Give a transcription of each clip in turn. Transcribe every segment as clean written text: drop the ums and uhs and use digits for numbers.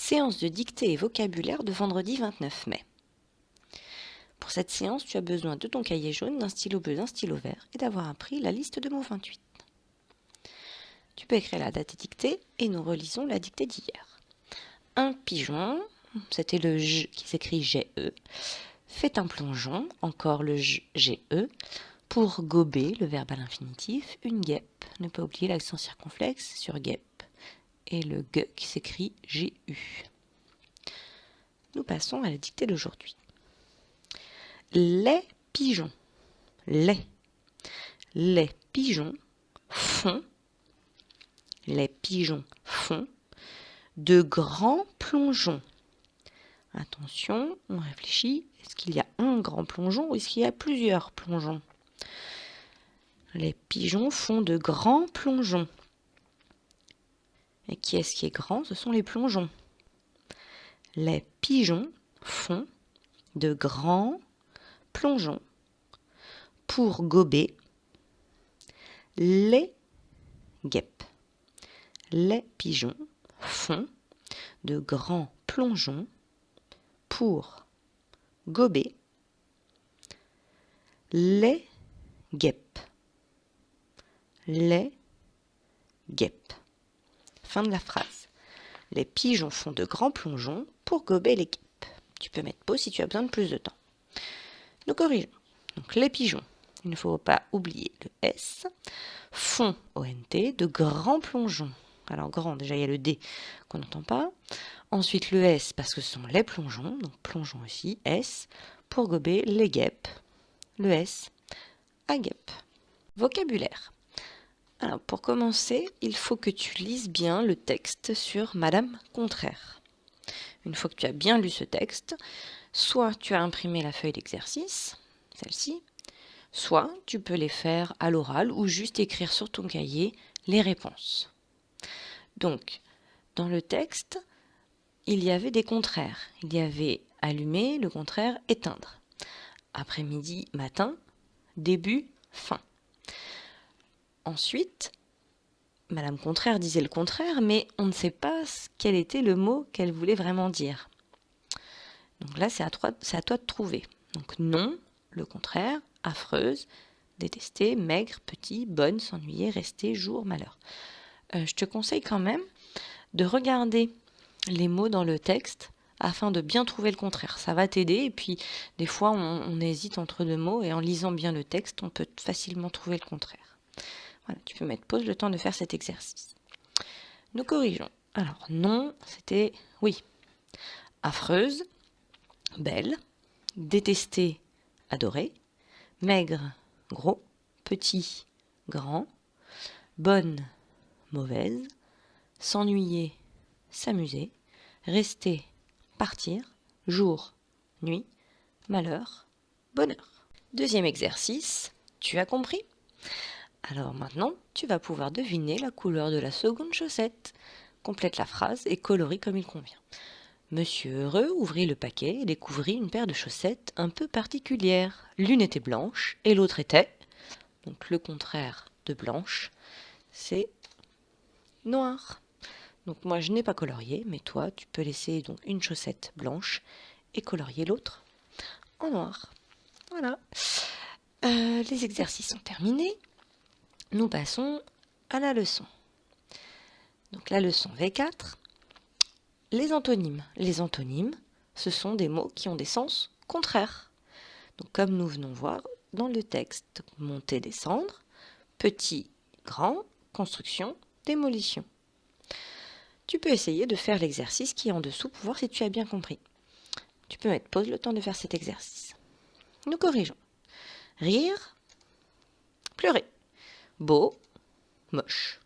Séance de dictée et vocabulaire de vendredi 29 mai. Pour cette séance, tu as besoin de ton cahier jaune, d'un stylo bleu, d'un stylo vert et d'avoir appris la liste de mots 28. Tu peux écrire la date et dictée et nous relisons la dictée d'hier. Un pigeon, c'était le J qui s'écrit G-E, fait un plongeon, encore le G-E. Pour gober, le verbe à l'infinitif, une guêpe. Ne pas oublier l'accent circonflexe sur guêpe. Et le G qui s'écrit G-U. Nous passons à la dictée d'aujourd'hui. Les pigeons. Les pigeons font. Les pigeons font de grands plongeons. Attention, on réfléchit. Est-ce qu'il y a un grand plongeon ou est-ce qu'il y a plusieurs plongeons? Les pigeons font de grands plongeons. Et qui est-ce qui est grand? Ce sont les plongeons. Les pigeons font de grands plongeons pour gober les guêpes. Les pigeons font de grands plongeons pour gober les guêpes. Les guêpes. Fin de la phrase. Les pigeons font de grands plongeons pour gober les guêpes. Tu peux mettre pause si tu as besoin de plus de temps. Nous corrigeons. Donc les pigeons, il ne faut pas oublier le S, font, O-N-T, de grands plongeons. Alors grand, déjà il y a le D qu'on n'entend pas. Ensuite le S parce que ce sont les plongeons, donc plongeons aussi, S, pour gober les guêpes. Le S à guêpe. Vocabulaire. Alors pour commencer, il faut que tu lises bien le texte sur Madame Contraire. Une fois que tu as bien lu ce texte, soit tu as imprimé la feuille d'exercice, celle-ci, soit tu peux les faire à l'oral ou juste écrire sur ton cahier les réponses. Donc, dans le texte, il y avait des contraires. Il y avait allumer, le contraire éteindre. Après-midi, matin, début, fin. Ensuite, Madame Contraire disait le contraire, mais on ne sait pas quel était le mot qu'elle voulait vraiment dire. Donc là, c'est à toi de trouver. Donc non, le contraire, affreuse, détester, maigre, petit, bonne, s'ennuyer, rester, jour, malheur. Je te conseille quand même de regarder les mots dans le texte afin de bien trouver le contraire. Ça va t'aider et puis des fois on hésite entre deux mots et en lisant bien le texte, on peut facilement trouver le contraire. Voilà, tu peux mettre pause le temps de faire cet exercice. Nous corrigeons. Alors non, c'était oui. Affreuse, belle, détester, adorer, maigre, gros, petit, grand, bonne, mauvaise, s'ennuyer, s'amuser, rester, partir, jour, nuit, malheur, bonheur. Deuxième exercice, tu as compris? Alors maintenant, tu vas pouvoir deviner la couleur de la seconde chaussette. Complète la phrase et colorie comme il convient. Monsieur Heureux ouvrit le paquet et découvrit une paire de chaussettes un peu particulières. L'une était blanche et l'autre était, donc le contraire de blanche, c'est noir. Donc moi je n'ai pas colorié, mais toi tu peux laisser donc une chaussette blanche et colorier l'autre en noir. Voilà. Les exercices sont terminés. Nous passons à la leçon. Donc la leçon V4. Les antonymes. Les antonymes, ce sont des mots qui ont des sens contraires. Donc comme nous venons voir dans le texte, monter, descendre, petit, grand, construction, démolition. Tu peux essayer de faire l'exercice qui est en dessous pour voir si tu as bien compris. Tu peux mettre pause le temps de faire cet exercice. Nous corrigeons. Rire, pleurer. Beau, moche.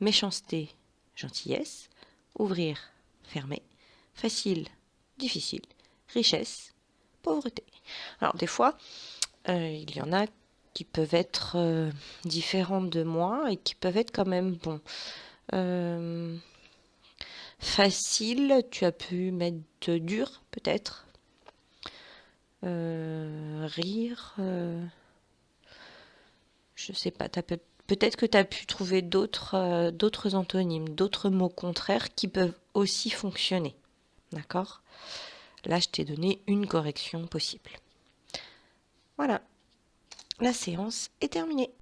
Méchanceté, gentillesse. Ouvrir, fermer. Facile, difficile. Richesse, pauvreté. Alors des fois, il y en a qui peuvent être différentes de moi et qui peuvent être quand même bons. Facile, tu as pu mettre dur peut-être. Rire, je sais pas, peut-être que tu as pu trouver d'autres antonymes, d'autres mots contraires qui peuvent aussi fonctionner. D'accord? Là, je t'ai donné une correction possible. Voilà, la séance est terminée.